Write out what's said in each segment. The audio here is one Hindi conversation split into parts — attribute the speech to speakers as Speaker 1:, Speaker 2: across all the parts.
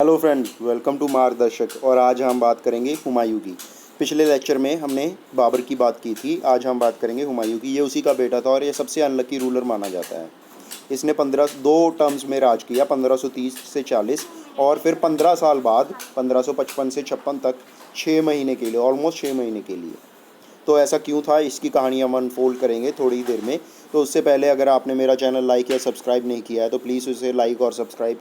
Speaker 1: हेलो फ्रेंड, वेलकम टू मार्गदर्शक। और आज हम बात करेंगे हुमायूं की। पिछले लेक्चर में हमने बाबर की बात की थी, आज हम बात करेंगे हुमायूं की। ये उसी का बेटा था और ये सबसे अनलकी रूलर माना जाता है। इसने 2 टर्म्स में राज किया, 1530 से 40, और फिर 15 साल बाद 1555 से 56 तक 6 महीने के लिए, ऑलमोस्ट 6 महीने के लिए। तो ऐसा क्यों था, इसकी कहानी हम अनफोल्ड करेंगे थोड़ी देर में। तो उससे पहले अगर आपने मेरा चैनल लाइक या सब्सक्राइब नहीं किया है तो प्लीज़ उसे लाइक और सब्सक्राइब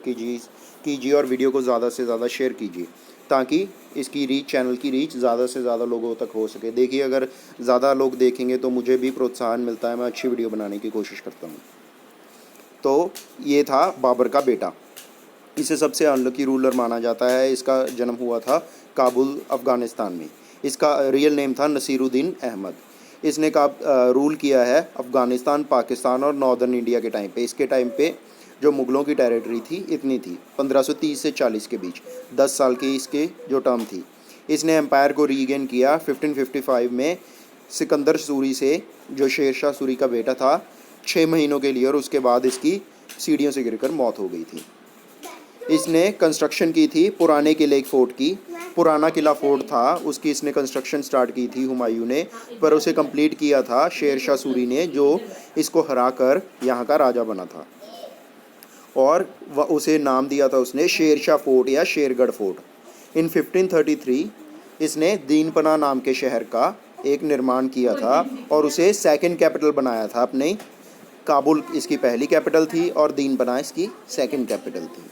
Speaker 1: कीजिए और वीडियो को ज़्यादा से ज़्यादा शेयर कीजिए, ताकि इसकी रीच, चैनल की रीच ज़्यादा से ज़्यादा लोगों तक हो सके। देखिए, अगर ज़्यादा लोग देखेंगे तो मुझे भी प्रोत्साहन मिलता है, मैं अच्छी वीडियो बनाने की कोशिश करता हूँ। तो ये था बाबर का बेटा। इसे सबसे अनलकी रूलर माना जाता है। इसका जन्म हुआ था काबुल, अफ़गानिस्तान में। इसका रियल नेम था नसीरुद्दीन अहमद। इसने रूल किया है अफ़गानिस्तान, पाकिस्तान और नॉर्दर्न इंडिया के टाइम पे। इसके टाइम पे जो मुग़लों की टेरिटरी थी इतनी थी, 1530 से 40 के बीच। 10 साल की इसकी जो टर्म थी। इसने एम्पायर को रीगेन किया 1555 में सिकंदर सूरी से, जो शेर शाह सूरी का बेटा था, 6 महीनों के लिए, और उसके बाद इसकी सीढ़ियों से गिरकर मौत हो गई थी। इसने कंस्ट्रक्शन की थी पुराने किले एक फ़ोर्ट की। पुराना किला फ़ोर्ट था, उसकी इसने कंस्ट्रक्शन स्टार्ट की थी हुमायूं ने, पर उसे कंप्लीट किया था शेर शाह सूरी ने, जो इसको हराकर यहाँ का राजा बना था। और उसे नाम दिया था उसने शेर शाह फ़ोर्ट या शेरगढ़ फ़ोर्ट। इन 1533 इसने दीनपना नाम के शहर का एक निर्माण किया था और उसे सेकंड कैपिटल बनाया था अपने। काबुल इसकी पहली कैपिटल थी और दीनपना इसकी सेकंड कैपिटल थी।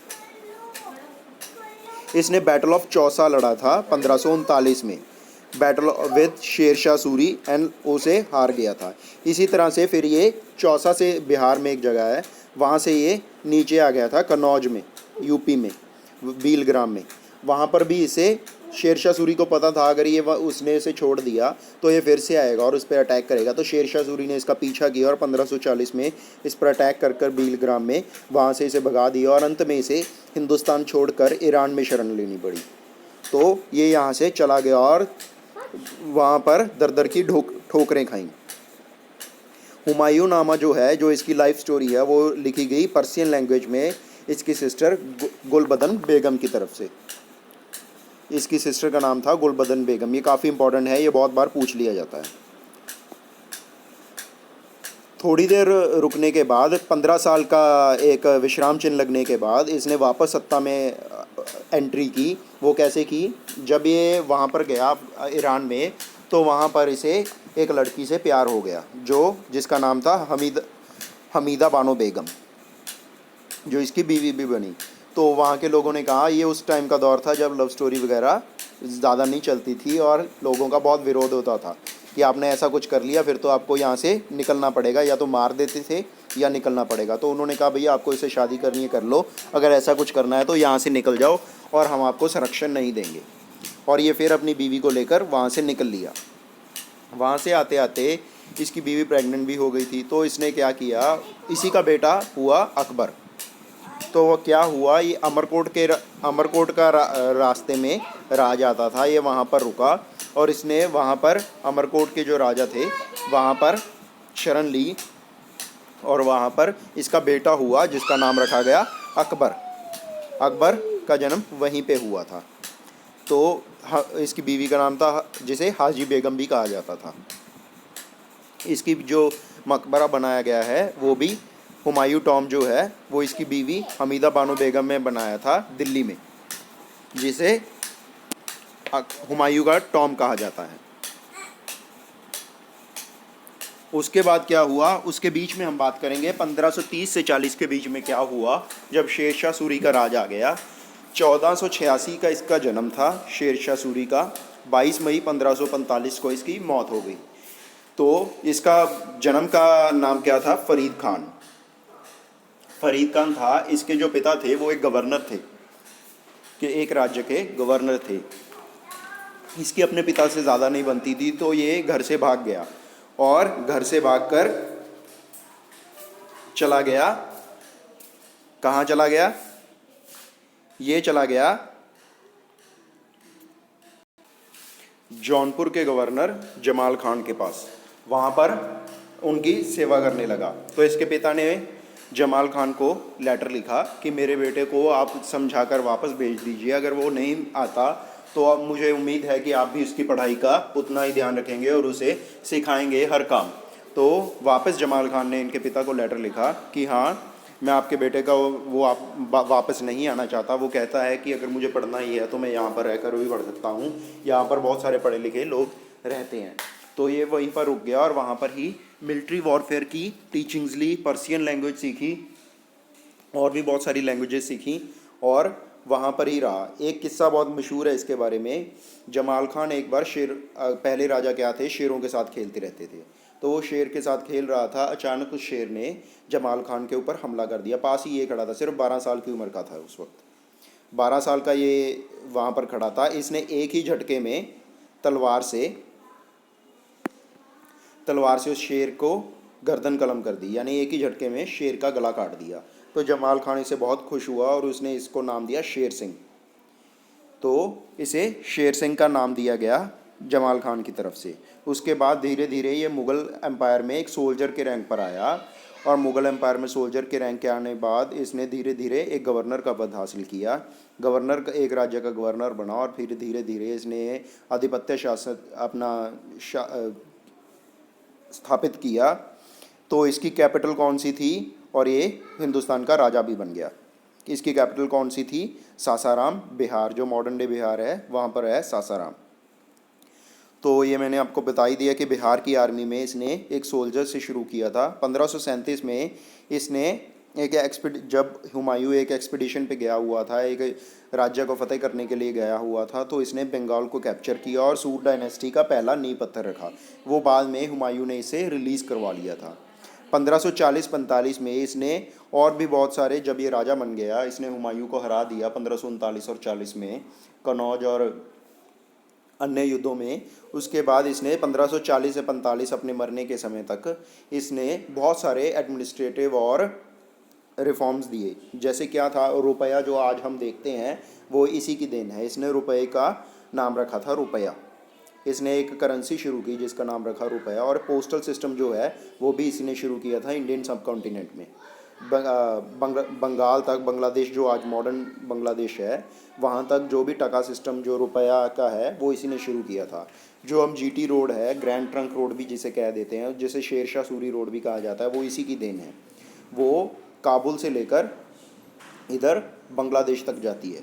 Speaker 1: इसने बैटल ऑफ चौसा लड़ा था 1539 में, battle with Sher Shah Suri, and उसे हार गया था। इसी तरह से फिर ये चौसा से, बिहार में एक जगह है, वहाँ से ये नीचे आ गया था कन्नौज में, यूपी में, बीलग्राम में। वहाँ पर भी इसे शेर शाह सूरी को पता था अगर ये उसने इसे छोड़ दिया तो ये फिर से आएगा और उस पर अटैक करेगा। तो शेर शाह सूरी ने इसका पीछा किया और 1540 में इस पर अटैक कर बीलग्राम में वहाँ से इसे भगा दिया और अंत में इसे हिंदुस्तान छोड़कर ईरान में शरण लेनी पड़ी। तो ये यहाँ से चला गया और वहाँ पर दर दर की ठोकरें खाईं। हुमायूं नामा जो है, जो इसकी लाइफ स्टोरी है, वो लिखी गई पर्शियन लैंग्वेज में इसकी सिस्टर गुलबदन बेगम की तरफ से। इसकी सिस्टर का नाम था गुलबदन बेगम। ये काफ़ी इंपॉर्टेंट है, ये बहुत बार पूछ लिया जाता है। थोड़ी देर रुकने के बाद, 15 साल का एक विश्राम चिन्ह लगने के बाद, इसने वापस सत्ता में एंट्री की। वो कैसे की? जब ये वहाँ पर गया ईरान में, तो वहाँ पर इसे एक लड़की से प्यार हो गया, जिसका नाम था हमीदा बानो बेगम, जो इसकी बीवी भी बनी। तो वहाँ के लोगों ने कहा, ये उस टाइम का दौर था जब लव स्टोरी वगैरह ज़्यादा नहीं चलती थी और लोगों का बहुत विरोध होता था कि आपने ऐसा कुछ कर लिया फिर तो आपको यहाँ से निकलना पड़ेगा, या तो मार देते थे या निकलना पड़ेगा। तो उन्होंने कहा, भैया आपको इससे शादी करनी है कर लो, अगर ऐसा कुछ करना है तो यहाँ से निकल जाओ और हम आपको संरक्षण नहीं देंगे। और ये फिर अपनी बीवी को लेकर वहाँ से निकल लिया। वहाँ से आते आते इसकी बीवी प्रेग्नेंट भी हो गई थी। तो इसने क्या किया, इसी का बेटा हुआ अकबर। तो वो क्या हुआ, ये अमरकोट का रास्ते में राज आता था, ये वहाँ पर रुका और इसने वहाँ पर अमरकोट के जो राजा थे वहाँ पर शरण ली और वहाँ पर इसका बेटा हुआ, जिसका नाम रखा गया अकबर। अकबर का जन्म वहीं पे हुआ था। तो इसकी बीवी का नाम था, जिसे हाजी बेगम भी कहा जाता था। इसकी जो मकबरा बनाया गया है वो भी हुमायूं टॉम जो है वो इसकी बीवी हमीदा बानो बेगम ने बनाया था दिल्ली में, जिसे हुमायूं का टॉम कहा जाता है। उसके बाद क्या हुआ, उसके बीच में हम बात करेंगे 1530 से 40 के बीच में क्या हुआ, जब शेर शाह सूरी का राज आ गया। 1486 का इसका जन्म था शेर शाह सूरी का। 22 मई 1545 को इसकी मौत हो गई। तो इसका जन्म का नाम क्या था? फरीद खान। फरीद खान था। इसके जो पिता थे वो एक गवर्नर थे, कि एक राज्य के गवर्नर थे। इसकी अपने पिता से ज़्यादा नहीं बनती थी, तो ये घर से भाग गया और घर से भागकर चला गया। कहाँ चला गया? ये चला गया जौनपुर के गवर्नर जमाल खान के पास। वहाँ पर उनकी सेवा करने लगा। तो इसके पिता ने जमाल खान को लेटर लिखा कि मेरे बेटे को आप समझाकर वापस भेज दीजिए, अगर वो नहीं आता तो अब मुझे उम्मीद है कि आप भी उसकी पढ़ाई का उतना ही ध्यान रखेंगे और उसे सिखाएंगे हर काम। तो वापस जमाल खान ने इनके पिता को लेटर लिखा कि हाँ, मैं आपके बेटे का वो वापस नहीं आना चाहता। वो कहता है कि अगर मुझे पढ़ना ही है तो मैं यहाँ पर रहकर भी पढ़ सकता हूँ, यहाँ पर बहुत सारे पढ़े लिखे लोग रहते हैं। तो ये वहीं पर रुक गया और वहाँ पर ही मिलिट्री वॉरफेयर की टीचिंग्स ली, पर्सियन लैंग्वेज सीखी और भी बहुत सारी लैंग्वेजेस सीखी और वहाँ पर ही रहा। एक किस्सा बहुत मशहूर है इसके बारे में। जमाल खान एक बार पहले राजा क्या थे, शेरों के साथ खेलते रहते थे। तो वो शेर के साथ खेल रहा था, अचानक उस शेर ने जमाल खान के ऊपर हमला कर दिया। पास ही ये खड़ा था, सिर्फ 12 साल की उम्र का था उस वक्त, 12 साल का ये वहाँ पर खड़ा था। इसने एक ही झटके में तलवार से उस शेर को गर्दन कलम कर दी, यानी एक ही झटके में शेर का गला काट दिया। तो जमाल खान इसे बहुत खुश हुआ और उसने इसको नाम दिया शेर सिंह। तो इसे शेर सिंह का नाम दिया गया जमाल खान की तरफ से। उसके बाद धीरे धीरे ये मुग़ल एम्पायर में एक सोल्जर के रैंक पर आया और मुग़ल एम्पायर में सोल्जर के रैंक के आने बाद इसने धीरे धीरे एक गवर्नर का पद हासिल किया। गवर्नर का, एक राज्य का गवर्नर बना और फिर धीरे धीरे इसने आधिपत्य शासन स्थापित किया। तो इसकी कैपिटल कौन सी थी और ये हिंदुस्तान का राजा भी बन गया। इसकी कैपिटल कौन सी थी? सासाराम, बिहार, जो मॉडर्न डे बिहार है वहाँ पर है सासाराम। तो ये मैंने आपको बता ही दिया कि बिहार की आर्मी में इसने एक सोल्जर से शुरू किया था। 1537 में इसने जब हुमायूं एक एक्सपीडिशन पे गया हुआ था, एक राज्य को फतेह करने के लिए गया हुआ था, तो इसने बंगाल को कैप्चर किया और सूट डायनेस्टी का पहला नींव पत्थर रखा। वो बाद में हुमायूं ने इसे रिलीज़ करवा लिया था। 1540-45 में इसने और भी बहुत सारे, जब ये राजा बन गया, इसने हुमायूं को हरा दिया 1539 और 40 में कनौज और अन्य युद्धों में। उसके बाद इसने 1540 से 45 अपने मरने के समय तक इसने बहुत सारे एडमिनिस्ट्रेटिव और रिफॉर्म्स दिए। जैसे क्या था, रुपया जो आज हम देखते हैं वो इसी की देन है। इसने रुपये का नाम रखा था रुपया। इसने एक करेंसी शुरू की जिसका नाम रखा रुपया, और पोस्टल सिस्टम जो है वो भी इसने शुरू किया था इंडियन सब कॉन्टिनेंट में। बंगाल तक, बांग्लादेश जो आज मॉडर्न बांग्लादेश है, वहाँ तक जो भी टका सिस्टम जो रुपया का है वो इसी ने शुरू किया था। जो हम जीटी रोड है, ग्रैंड ट्रंक रोड भी जिसे कह देते हैं, जिसे शेरशाह सूरी रोड भी कहा जाता है, वो इसी की देन है। वो काबुल से लेकर इधर बांग्लादेश तक जाती है।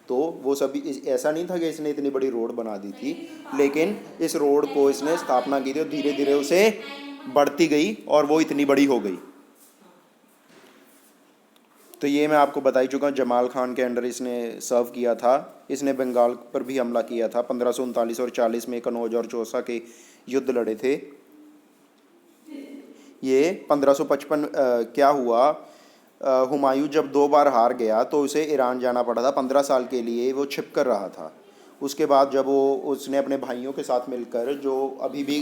Speaker 1: तो वो सभी, ऐसा नहीं था कि इसने इतनी बड़ी रोड बना दी थी, लेकिन इस रोड को इसने स्थापना की थी और धीरे धीरे उसे बढ़ती गई और वो इतनी बड़ी हो गई। तो ये मैं आपको बता ही चुका हूँ, जमाल खान के अंडर इसने सर्व किया था। इसने बंगाल पर भी हमला किया था। 1539 और 40 में कनौज और चौसा के युद्ध लड़े थे। ये 1555 क्या हुआ, हुमायूं जब 2 बार हार गया तो उसे ईरान जाना पड़ा था। 15 साल के लिए वो छिप कर रहा था। उसके बाद जब उसने अपने भाइयों के साथ मिलकर, जो अभी भी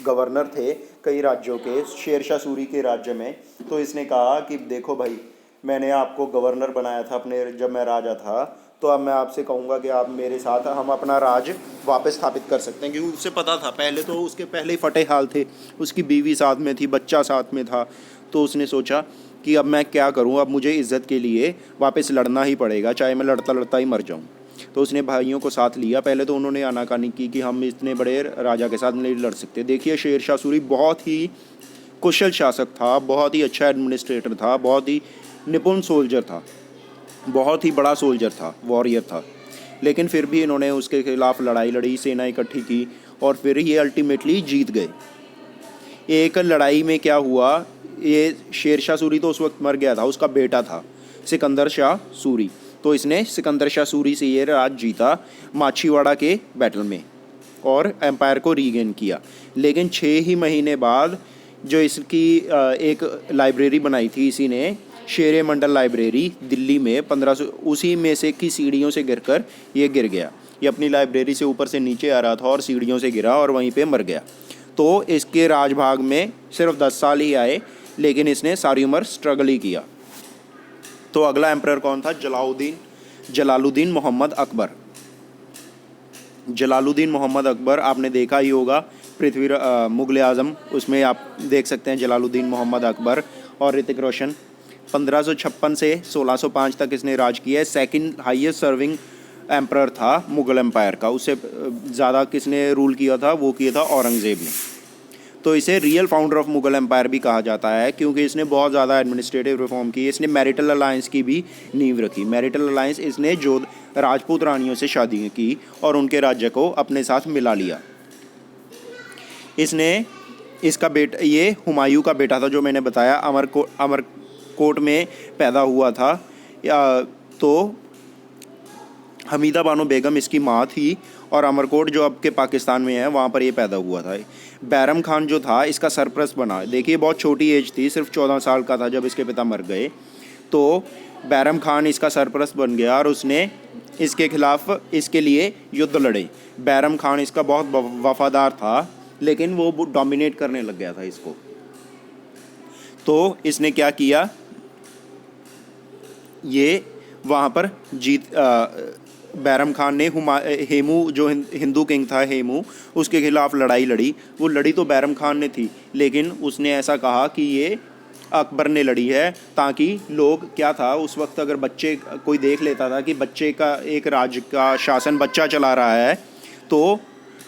Speaker 1: गवर्नर थे कई राज्यों के, शेरशाह सूरी के राज्य में, तो इसने कहा कि देखो भाई, मैंने आपको गवर्नर बनाया था अपने, जब मैं राजा था, तो अब मैं आपसे कहूँगा कि आप मेरे साथ, हम अपना राज वापस स्थापित कर सकते हैं। क्योंकि उसे पता था, पहले तो उसके पहले ही फटे हाल थे, उसकी बीवी साथ में थी, बच्चा साथ में था। तो उसने सोचा कि अब मैं क्या करूँ, अब मुझे इज़्ज़त के लिए वापस लड़ना ही पड़ेगा, चाहे मैं लड़ता लड़ता ही मर जाऊँ। तो उसने भाइयों को साथ लिया। पहले तो उन्होंने आनाकानी की कि हम इतने बड़े राजा के साथ नहीं लड़ सकते। देखिए, शेरशाह सूरी बहुत ही कुशल शासक था, बहुत ही अच्छा एडमिनिस्ट्रेटर था, बहुत ही निपुण सोल्जर था, बहुत ही बड़ा सोल्जर था, वॉरियर था। लेकिन फिर भी इन्होंने उसके खिलाफ लड़ाई लड़ी, सेना इकट्ठी की और फिर ये अल्टीमेटली जीत गए। एक लड़ाई में क्या हुआ, ये शेरशाह सूरी तो उस वक्त मर गया था, उसका बेटा था सिकंदर शाह सूरी। तो इसने सिकंदर शाह सूरी से ये राज जीता माछीवाड़ा के बैटल में और एम्पायर को रीगेन किया। लेकिन 6 ही महीने बाद जो इसकी एक लाइब्रेरी बनाई थी इसी ने, शेर मंडल लाइब्रेरी दिल्ली में, 1500 उसी में से की सीढ़ियों से गिरकर ये गिर गया। ये अपनी लाइब्रेरी से ऊपर से नीचे आ रहा था और सीढ़ियों से गिरा और वहीं पे मर गया। तो इसके राजभाग में सिर्फ 10 साल ही आए, लेकिन इसने सारी उम्र स्ट्रगल ही किया। तो अगला एम्परर कौन था? जलालुद्दीन मोहम्मद अकबर। जलालुद्दीन मोहम्मद अकबर आपने देखा ही होगा, मुग़ल आज़म, उसमें आप देख सकते हैं जलालुद्दीन मोहम्मद अकबर। और ऋतिक रोशन। 1556 से 1605 तक इसने राज किया है। सेकंड हाईएस्ट सर्विंग एम्परर था मुग़ल एम्पायर का। उससे ज़्यादा किसने रूल किया था? वो किया था औरंगज़ेब ने। तो इसे real founder of Mughal empire भी कहा जाता है, क्योंकि इसने बहुत ज़्यादा एडमिनिस्ट्रेटिव रिफॉर्म की। इसने मैरिटल अलायंस की भी नींव रखी। मैरिटल अलायंस, इसने जो राजपूत रानियों से शादी की और उनके राज्य को अपने साथ मिला लिया। इसने इसका बेटा, ये हुमायूं का बेटा था जो मैंने बताया, अमरकोट में पैदा हुआ था। तो हमीदा बानो बेगम इसकी माँ थी और अमरकोट जो अब के पाकिस्तान में है वहाँ पर ये पैदा हुआ था। बैरम खान जो था इसका सरप्रस्त बना। देखिए बहुत छोटी एज थी, सिर्फ 14 साल का था जब इसके पिता मर गए। तो बैरम खान इसका सरप्रस्त बन गया और उसने इसके खिलाफ, इसके लिए युद्ध लड़े। बैरम खान इसका बहुत वफादार था, लेकिन वो डोमिनेट करने लग गया था इसको। तो इसने क्या किया, ये वहाँ पर बैरम खान ने हेमू जो हिंदू किंग था, हेमू, उसके खिलाफ लड़ाई लड़ी। वो लड़ी तो बैरम खान ने थी, लेकिन उसने ऐसा कहा कि ये अकबर ने लड़ी है, ताकि लोग, क्या था उस वक्त, अगर बच्चे कोई देख लेता था कि बच्चे का, एक राज्य का शासन बच्चा चला रहा है, तो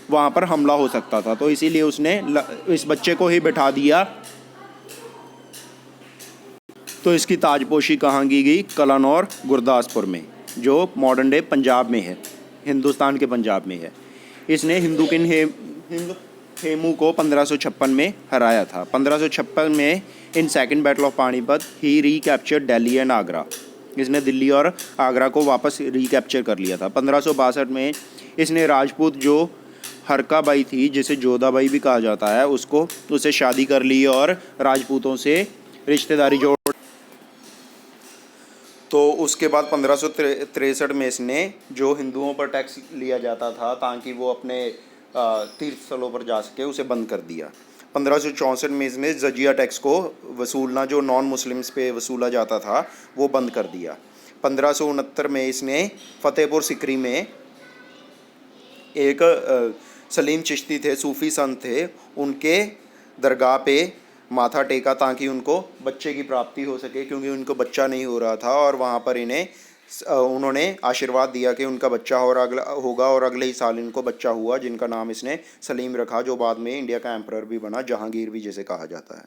Speaker 1: वहाँ पर हमला हो सकता था। तो इसीलिए उसने इस बच्चे को ही बिठा दिया। तो इसकी ताजपोशी कहाँ की गई? कलानौर, गुरदासपुर में, जो मॉडर्न डे पंजाब में है, हिंदुस्तान के पंजाब में है। इसने हिंदू किंग हेमू को 1556 में हराया था। 1556 में in second battle of Panipat he recapture Delhi and Agra. इसने दिल्ली और आगरा को वापस रिकैप्चर कर लिया था। 1562 में इसने राजपूत जो हरकाबाई थी, जिसे जोधाबाई भी कहा जाता है, उससे शादी कर ली और राजपूतों से रिश्तेदारी जोड़। तो उसके बाद 1563 में इसने जो हिंदुओं पर टैक्स लिया जाता था ताकि वो अपने तीर्थ स्थलों पर जा सके, उसे बंद कर दिया। 1564 में इसने जजिया टैक्स को वसूलना, जो नॉन मुस्लिम्स पे वसूला जाता था, वो बंद कर दिया। 1569 में इसने फतेहपुर सिकरी में एक सलीम चिश्ती थे, सूफ़ी संत थे, उनके दरगाह पे माथा टेका ताकि उनको बच्चे की प्राप्ति हो सके, क्योंकि उनको बच्चा नहीं हो रहा था। और वहाँ पर उन्होंने आशीर्वाद दिया कि उनका बच्चा होगा, और अगले ही साल इनको बच्चा हुआ, जिनका नाम इसने सलीम रखा, जो बाद में इंडिया का एम्परर भी बना, जहांगीर भी जिसे कहा जाता है।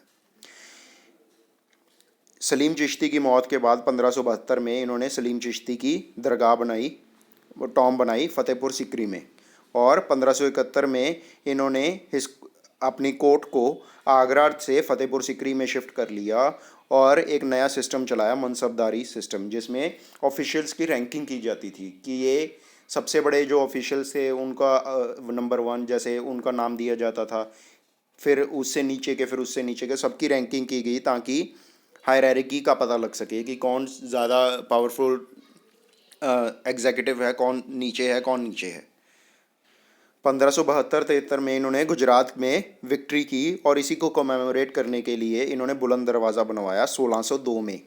Speaker 1: सलीम चिश्ती की मौत के बाद 1572 में इन्होंने सलीम चिश्ती की दरगाह बनाई, टॉम बनाई फतेहपुर सिकरी में। और 1571 में इन्होंने अपनी कोर्ट को आगरा से फतेहपुर सिकरी में शिफ्ट कर लिया और एक नया सिस्टम चलाया, मनसबदारी सिस्टम, जिसमें ऑफिशियल्स की रैंकिंग की जाती थी कि ये सबसे बड़े जो ऑफिशियल्स थे उनका नंबर 1 जैसे उनका नाम दिया जाता था, फिर उससे नीचे के, फिर उससे नीचे के, सबकी रैंकिंग की गई ताकि हायरार्की का पता लग सके कि कौन ज़्यादा पावरफुल एग्जीक्यूटिव है, कौन नीचे है, कौन नीचे है। 1572-73 में इन्होंने गुजरात में विक्ट्री की और इसी को कमेमोरेट करने के लिए इन्होंने बुलंद दरवाज़ा बनवाया 1602 में।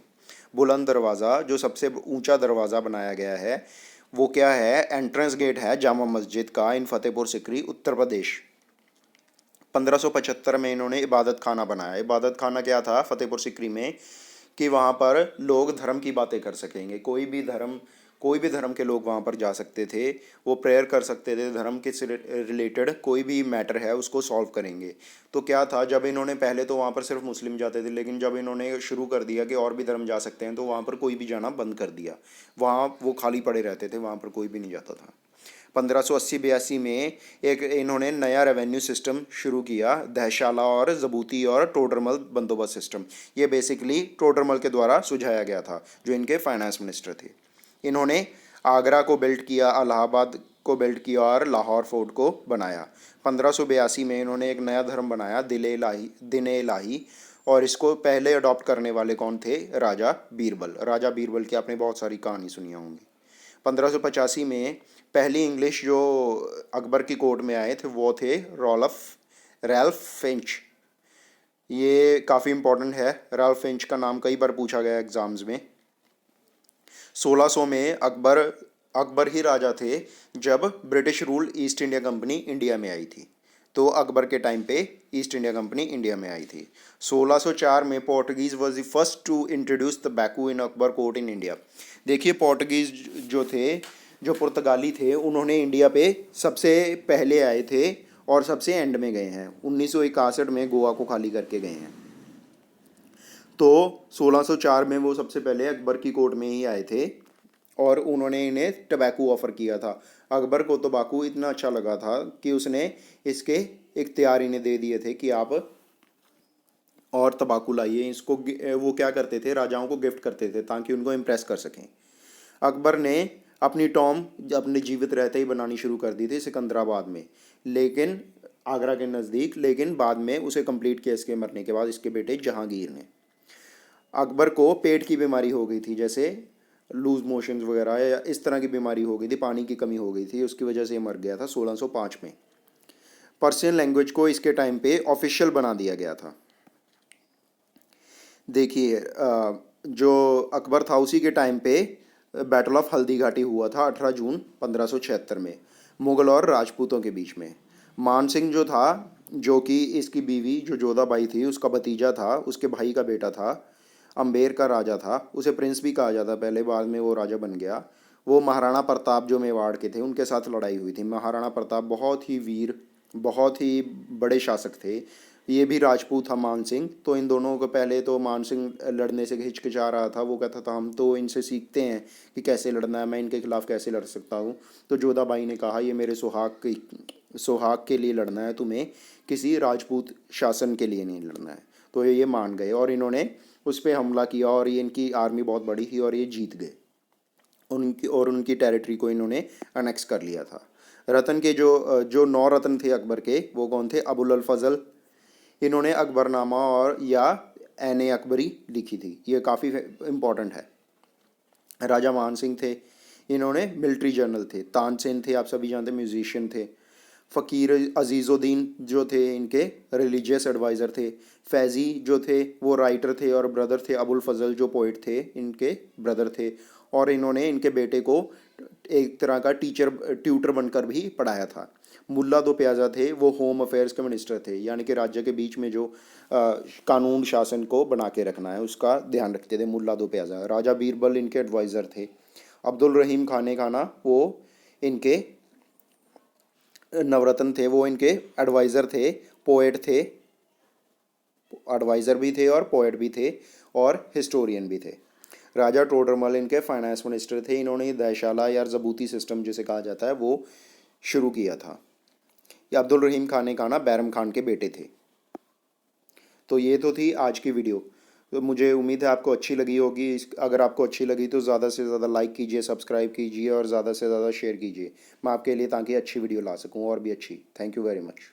Speaker 1: बुलंद दरवाज़ा, जो सबसे ऊंचा दरवाज़ा बनाया गया है, वो क्या है? एंट्रेंस गेट है जामा मस्जिद का इन फतेहपुर सिकरी, उत्तर प्रदेश। 1575 में इन्होंने इबादत खाना बनाया। इबादत खाना क्या था फतेहपुर सिकरी में? कि वहाँ पर लोग धर्म की बातें कर सकेंगे, कोई भी धर्म के लोग वहाँ पर जा सकते थे, वो प्रेयर कर सकते थे, धर्म के रिलेटेड कोई भी मैटर है उसको सॉल्व करेंगे। तो क्या था, जब इन्होंने, पहले तो वहाँ पर सिर्फ मुस्लिम जाते थे, लेकिन जब इन्होंने शुरू कर दिया कि और भी धर्म जा सकते हैं, तो वहाँ पर कोई भी जाना बंद कर दिया। वहाँ वो खाली पड़े रहते थे, वहाँ पर कोई भी नहीं जाता था। 1580-82 में एक इन्होंने नया रेवेन्यू सिस्टम शुरू किया, दहशाला और जबूती और टोडरमल बंदोबस्त सिस्टम। ये बेसिकली टोडरमल के द्वारा सुझाया गया था, जो इनके फाइनेंस मिनिस्टर थे। इन्होंने आगरा को बिल्ड किया, इलाहाबाद को बिल्ड किया और लाहौर फोर्ट को बनाया। 1582 में इन्होंने एक नया धर्म बनाया, दिन इलाही, और इसको पहले अडॉप्ट करने वाले कौन थे? राजा बीरबल। राजा बीरबल की आपने बहुत सारी कहानी सुनी होंगी। 1585 में पहली इंग्लिश जो अकबर की कोर्ट में आए थे वो थे रैल्फ फिंच। ये काफ़ी इम्पोर्टेंट है, रैल्फ फिंच का नाम कई बार पूछा गया एग्ज़ाम्स में। 1600 में अकबर ही राजा थे जब British rule east India company India में आई थी। तो अकबर के टाइम पे ईस्ट इंडिया कंपनी इंडिया में आई थी। 1604 में Portuguese was the first to introduce tobacco in Akbar court in India. देखिए पोर्टुगीज़ जो थे, जो पुर्तगाली थे, उन्होंने इंडिया पे सबसे पहले आए थे और सबसे एंड में गए हैं। 1961 में गोवा को खाली करके गए हैं। तो 1604 में वो सबसे पहले अकबर की कोर्ट में ही आए थे और उन्होंने इन्हें टबैको ऑफ़र किया था। अकबर को तंबाकू इतना अच्छा लगा था कि उसने इसके इख्तियार इन्हें दे दिए थे कि आप और तंबाकू लाइए। इसको वो क्या करते थे, राजाओं को गिफ्ट करते थे ताकि उनको इम्प्रेस कर सकें। अकबर ने अपनी टॉम अपने जीवित रहते ही बनानी शुरू कर दी थी सिकंदराबाद में, लेकिन आगरा के नज़दीक, लेकिन बाद में उसे कंप्लीट किया इसके मरने के बाद इसके बेटे जहांगीर ने। अकबर को पेट की बीमारी हो गई थी, जैसे लूज मोशंस वगैरह या इस तरह की बीमारी हो गई थी, पानी की कमी हो गई थी, उसकी वजह से ये मर गया था 1605 में। पर्शियन लैंग्वेज को इसके टाइम पे ऑफिशियल बना दिया गया था। देखिए जो अकबर था उसी के टाइम पे बैटल ऑफ हल्दी घाटी हुआ था 18 जून 1576 में, मुग़ल और राजपूतों के बीच में। मान सिंह जो था, जो कि इसकी बीवी जो जोधाबाई थी उसका भतीजा था, उसके भाई का बेटा था, अम्बेर का राजा था, उसे प्रिंस भी कहा जाता पहले, बाद में वो राजा बन गया। वो महाराणा प्रताप जो मेवाड़ के थे उनके साथ लड़ाई हुई थी। महाराणा प्रताप बहुत ही वीर, बहुत ही बड़े शासक थे। ये भी राजपूत था मान सिंह। तो इन दोनों को पहले तो मान सिंह लड़ने से हिचकिचा रहा था, वो कहता था हम तो इनसे सीखते हैं कि कैसे लड़ना है, मैं इनके खिलाफ़ कैसे लड़ सकता हूँ। तो जोधाबाई ने कहा ये मेरे सुहाग के लिए लड़ना है, तुम्हें किसी राजपूत शासन के लिए नहीं लड़ना है। तो ये मान गए और इन्होंने उस पर हमला किया और ये इनकी आर्मी बहुत बड़ी थी और ये जीत गए। उनकी टेरिटरी को इन्होंने अनेक्स कर लिया था। रतन के जो 9 रत्न थे अकबर के, वो कौन थे? अबुल अल फजल, इन्होंने अकबरनामा और या एन ए अकबरी लिखी थी, ये काफ़ी इम्पोर्टेंट है। राजा मान सिंह थे, इन्होंने मिलिट्री जर्नल थे। तानसेन थे, आप सभी जानते, म्यूजिशियन थे। फ़कीर अजीज़ुद्दीन जो थे इनके रिलीजियस एडवाइज़र थे। फैज़ी जो थे वो राइटर थे और ब्रदर थे। अबुल फजल जो पोइट थे इनके ब्रदर थे और इन्होंने इनके बेटे को एक तरह का ट्यूटर बनकर भी पढ़ाया था। मुल्ला दो प्याज़ा थे, वो होम अफेयर्स के मिनिस्टर थे, यानी कि राज्य के बीच में जो कानून शासन को बना के रखना है उसका ध्यान रखते थे मुल्ला दो प्याज़ा। राजा बीरबल इनके एडवाइज़र थे। अब्दुल रहीम खाने खाना वो इनके नवरत्न थे, वो इनके एडवाइज़र थे, पोएट थे, एडवाइज़र भी थे और पोएट भी थे और हिस्टोरियन भी थे। राजा टोडरमल इनके फाइनेंस मिनिस्टर थे। इन्होंने दयशाला या ज़बूती सिस्टम जिसे कहा जाता है वो शुरू किया था। ये अब्दुल रहीम खाने खाना बैरम खान के बेटे थे। तो ये तो थी आज की वीडियो। तो मुझे उम्मीद है आपको अच्छी लगी होगी। अगर आपको अच्छी लगी तो ज़्यादा से ज़्यादा लाइक कीजिए, सब्सक्राइब कीजिए और ज़्यादा से ज़्यादा शेयर कीजिए मैं आपके लिए, ताकि अच्छी वीडियो ला सकूँ और भी अच्छी। Thank you very much.